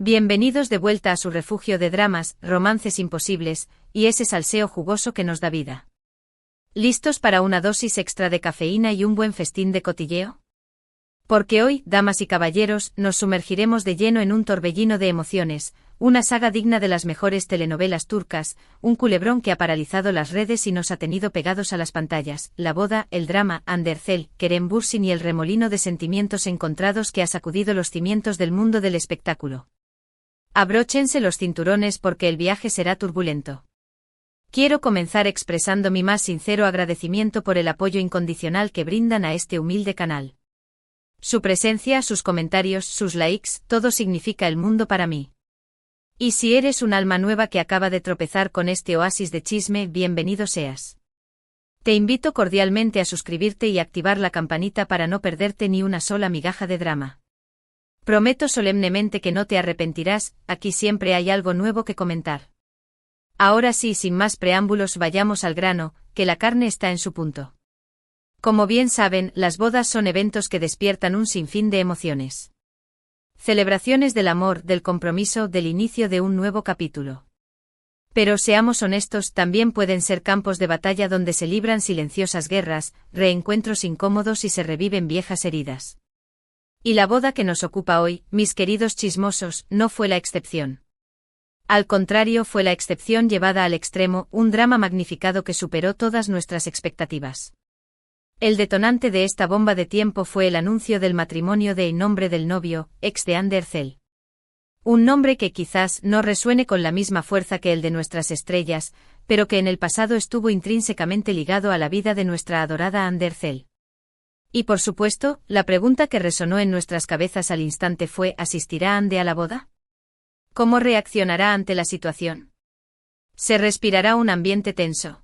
Bienvenidos de vuelta a su refugio de dramas, romances imposibles, y ese salseo jugoso que nos da vida. ¿Listos para una dosis extra de cafeína y un buen festín de cotilleo? Porque hoy, damas y caballeros, nos sumergiremos de lleno en un torbellino de emociones, una saga digna de las mejores telenovelas turcas, un culebrón que ha paralizado las redes y nos ha tenido pegados a las pantallas, la boda, el drama, Hande Erçel, Kerem Bürsin y el remolino de sentimientos encontrados que ha sacudido los cimientos del mundo del espectáculo. Abróchense los cinturones porque el viaje será turbulento. Quiero comenzar expresando mi más sincero agradecimiento por el apoyo incondicional que brindan a este humilde canal. Su presencia, sus comentarios, sus likes, todo significa el mundo para mí. Y si eres un alma nueva que acaba de tropezar con este oasis de chisme, bienvenido seas. Te invito cordialmente a suscribirte y activar la campanita para no perderte ni una sola migaja de drama. Prometo solemnemente que no te arrepentirás, aquí siempre hay algo nuevo que comentar. Ahora sí, sin más preámbulos, vayamos al grano, que la carne está en su punto. Como bien saben, las bodas son eventos que despiertan un sinfín de emociones. Celebraciones del amor, del compromiso, del inicio de un nuevo capítulo. Pero seamos honestos, también pueden ser campos de batalla donde se libran silenciosas guerras, reencuentros incómodos y se reviven viejas heridas. Y la boda que nos ocupa hoy, mis queridos chismosos, no fue la excepción. Al contrario, fue la excepción llevada al extremo, un drama magnificado que superó todas nuestras expectativas. El detonante de esta bomba de tiempo fue el anuncio del matrimonio en nombre del novio, ex de Hande Erçel. Un nombre que quizás no resuene con la misma fuerza que el de nuestras estrellas, pero que en el pasado estuvo intrínsecamente ligado a la vida de nuestra adorada Hande Erçel. Y por supuesto, la pregunta que resonó en nuestras cabezas al instante fue: ¿asistirá Hande a la boda? ¿Cómo reaccionará ante la situación? ¿Se respirará un ambiente tenso?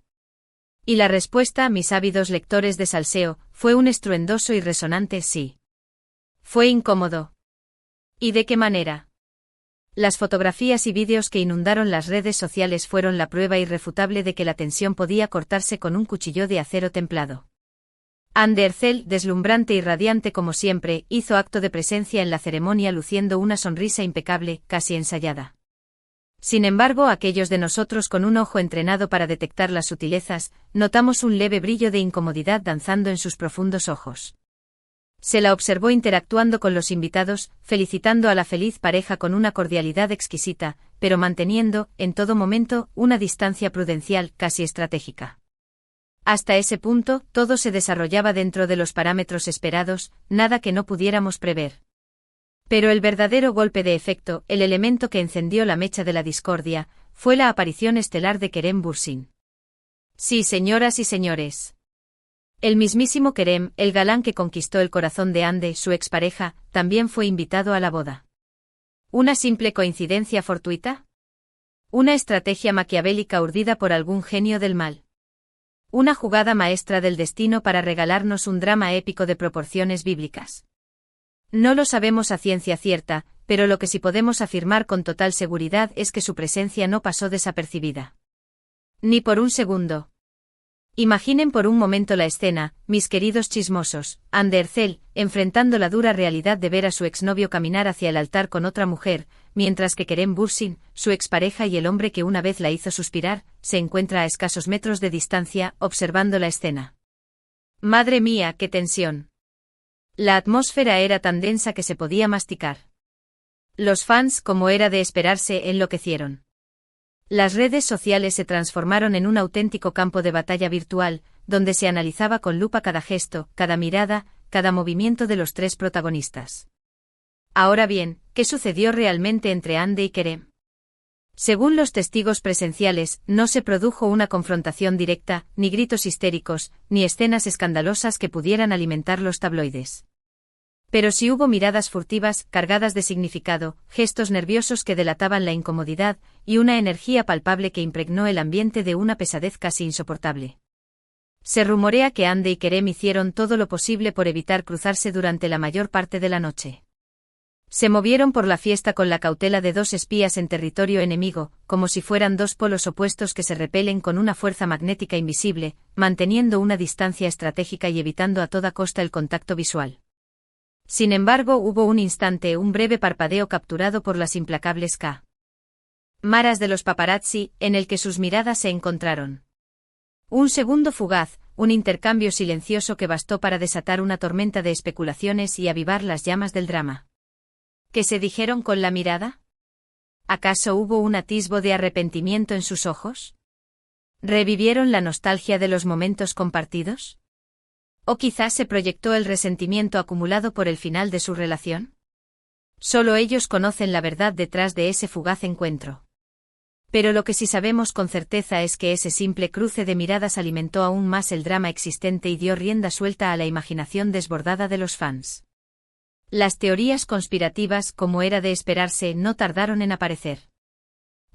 Y la respuesta, mis ávidos lectores de salseo, fue un estruendoso y resonante sí. Fue incómodo. ¿Y de qué manera? Las fotografías y vídeos que inundaron las redes sociales fueron la prueba irrefutable de que la tensión podía cortarse con un cuchillo de acero templado. Hande Erçel, deslumbrante y radiante como siempre, hizo acto de presencia en la ceremonia luciendo una sonrisa impecable, casi ensayada. Sin embargo, aquellos de nosotros con un ojo entrenado para detectar las sutilezas, notamos un leve brillo de incomodidad danzando en sus profundos ojos. Se la observó interactuando con los invitados, felicitando a la feliz pareja con una cordialidad exquisita, pero manteniendo, en todo momento, una distancia prudencial, casi estratégica. Hasta ese punto, todo se desarrollaba dentro de los parámetros esperados, nada que no pudiéramos prever. Pero el verdadero golpe de efecto, el elemento que encendió la mecha de la discordia, fue la aparición estelar de Kerem Bürsin. Sí, señoras y señores. El mismísimo Kerem, el galán que conquistó el corazón de Hande, su expareja, también fue invitado a la boda. ¿Una simple coincidencia fortuita? ¿Una estrategia maquiavélica urdida por algún genio del mal? ¿Una jugada maestra del destino para regalarnos un drama épico de proporciones bíblicas? No lo sabemos a ciencia cierta, pero lo que sí podemos afirmar con total seguridad es que su presencia no pasó desapercibida. Ni por un segundo. Imaginen por un momento la escena, mis queridos chismosos, Hande Erçel, enfrentando la dura realidad de ver a su exnovio caminar hacia el altar con otra mujer, mientras que Kerem Bürsin, su expareja y el hombre que una vez la hizo suspirar, se encuentra a escasos metros de distancia, observando la escena. ¡Madre mía, qué tensión! La atmósfera era tan densa que se podía masticar. Los fans, como era de esperarse, enloquecieron. Las redes sociales se transformaron en un auténtico campo de batalla virtual, donde se analizaba con lupa cada gesto, cada mirada, cada movimiento de los tres protagonistas. Ahora bien, ¿qué sucedió realmente entre Hande y Kerem? Según los testigos presenciales, no se produjo una confrontación directa, ni gritos histéricos, ni escenas escandalosas que pudieran alimentar los tabloides. Pero sí hubo miradas furtivas, cargadas de significado, gestos nerviosos que delataban la incomodidad, y una energía palpable que impregnó el ambiente de una pesadez casi insoportable. Se rumorea que Hande y Kerem hicieron todo lo posible por evitar cruzarse durante la mayor parte de la noche. Se movieron por la fiesta con la cautela de dos espías en territorio enemigo, como si fueran dos polos opuestos que se repelen con una fuerza magnética invisible, manteniendo una distancia estratégica y evitando a toda costa el contacto visual. Sin embargo, hubo un instante, un breve parpadeo capturado por las implacables cámaras de los paparazzi, en el que sus miradas se encontraron. Un segundo fugaz, un intercambio silencioso que bastó para desatar una tormenta de especulaciones y avivar las llamas del drama. ¿Qué se dijeron con la mirada? ¿Acaso hubo un atisbo de arrepentimiento en sus ojos? ¿Revivieron la nostalgia de los momentos compartidos? ¿O quizás se proyectó el resentimiento acumulado por el final de su relación? Solo ellos conocen la verdad detrás de ese fugaz encuentro. Pero lo que sí sabemos con certeza es que ese simple cruce de miradas alimentó aún más el drama existente y dio rienda suelta a la imaginación desbordada de los fans. Las teorías conspirativas, como era de esperarse, no tardaron en aparecer.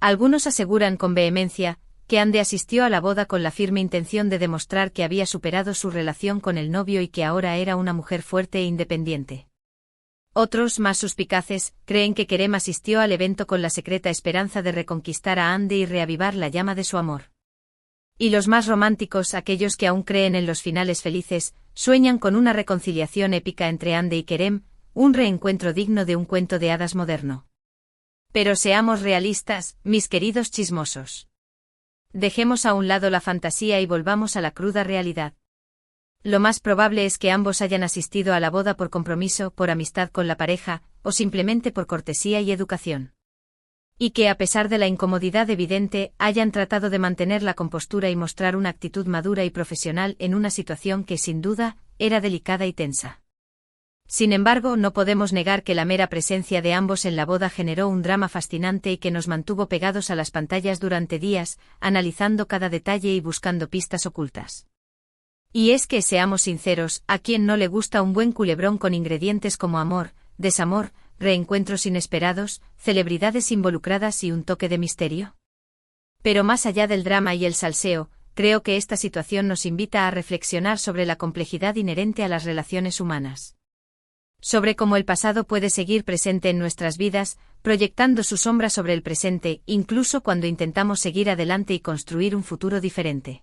Algunos aseguran con vehemencia que Andy asistió a la boda con la firme intención de demostrar que había superado su relación con el novio y que ahora era una mujer fuerte e independiente. Otros, más suspicaces, creen que Kerem asistió al evento con la secreta esperanza de reconquistar a Andy y reavivar la llama de su amor. Y los más románticos, aquellos que aún creen en los finales felices, sueñan con una reconciliación épica entre Andy y Kerem, un reencuentro digno de un cuento de hadas moderno. Pero seamos realistas, mis queridos chismosos. Dejemos a un lado la fantasía y volvamos a la cruda realidad. Lo más probable es que ambos hayan asistido a la boda por compromiso, por amistad con la pareja, o simplemente por cortesía y educación. Y que a pesar de la incomodidad evidente, hayan tratado de mantener la compostura y mostrar una actitud madura y profesional en una situación que, sin duda, era delicada y tensa. Sin embargo, no podemos negar que la mera presencia de ambos en la boda generó un drama fascinante y que nos mantuvo pegados a las pantallas durante días, analizando cada detalle y buscando pistas ocultas. Y es que, seamos sinceros, ¿a quién no le gusta un buen culebrón con ingredientes como amor, desamor, reencuentros inesperados, celebridades involucradas y un toque de misterio? Pero más allá del drama y el salseo, creo que esta situación nos invita a reflexionar sobre la complejidad inherente a las relaciones humanas. Sobre cómo el pasado puede seguir presente en nuestras vidas, proyectando su sombra sobre el presente, incluso cuando intentamos seguir adelante y construir un futuro diferente.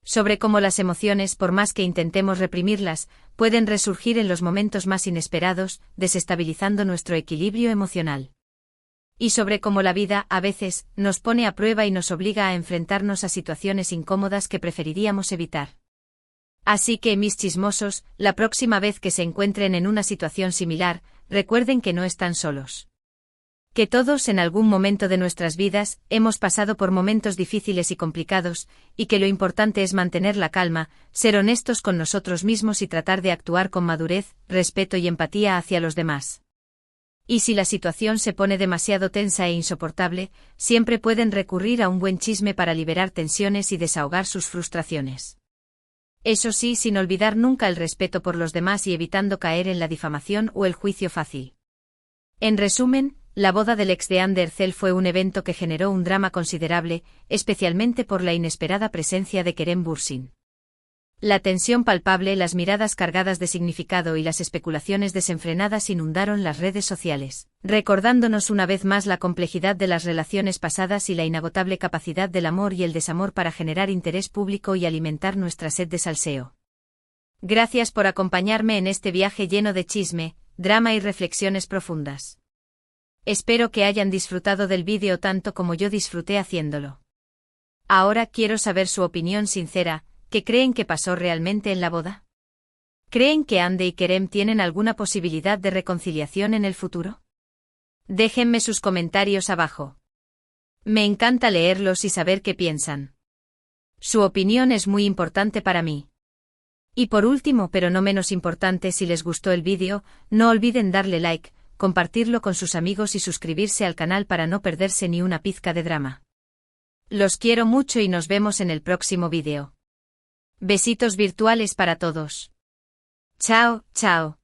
Sobre cómo las emociones, por más que intentemos reprimirlas, pueden resurgir en los momentos más inesperados, desestabilizando nuestro equilibrio emocional. Y sobre cómo la vida, a veces, nos pone a prueba y nos obliga a enfrentarnos a situaciones incómodas que preferiríamos evitar. Así que, mis chismosos, la próxima vez que se encuentren en una situación similar, recuerden que no están solos. Que todos en algún momento de nuestras vidas hemos pasado por momentos difíciles y complicados, y que lo importante es mantener la calma, ser honestos con nosotros mismos y tratar de actuar con madurez, respeto y empatía hacia los demás. Y si la situación se pone demasiado tensa e insoportable, siempre pueden recurrir a un buen chisme para liberar tensiones y desahogar sus frustraciones. Eso sí, sin olvidar nunca el respeto por los demás y evitando caer en la difamación o el juicio fácil. En resumen, la boda del ex de Andercel fue un evento que generó un drama considerable, especialmente por la inesperada presencia de Kerem Bürsin. La tensión palpable, las miradas cargadas de significado y las especulaciones desenfrenadas inundaron las redes sociales, recordándonos una vez más la complejidad de las relaciones pasadas y la inagotable capacidad del amor y el desamor para generar interés público y alimentar nuestra sed de salseo. Gracias por acompañarme en este viaje lleno de chisme, drama y reflexiones profundas. Espero que hayan disfrutado del vídeo tanto como yo disfruté haciéndolo. Ahora quiero saber su opinión sincera. ¿Qué creen que pasó realmente en la boda? ¿Creen que Andy y Kerem tienen alguna posibilidad de reconciliación en el futuro? Déjenme sus comentarios abajo. Me encanta leerlos y saber qué piensan. Su opinión es muy importante para mí. Y por último, pero no menos importante, si les gustó el vídeo, no olviden darle like, compartirlo con sus amigos y suscribirse al canal para no perderse ni una pizca de drama. Los quiero mucho y nos vemos en el próximo vídeo. Besitos virtuales para todos. Chao, chao.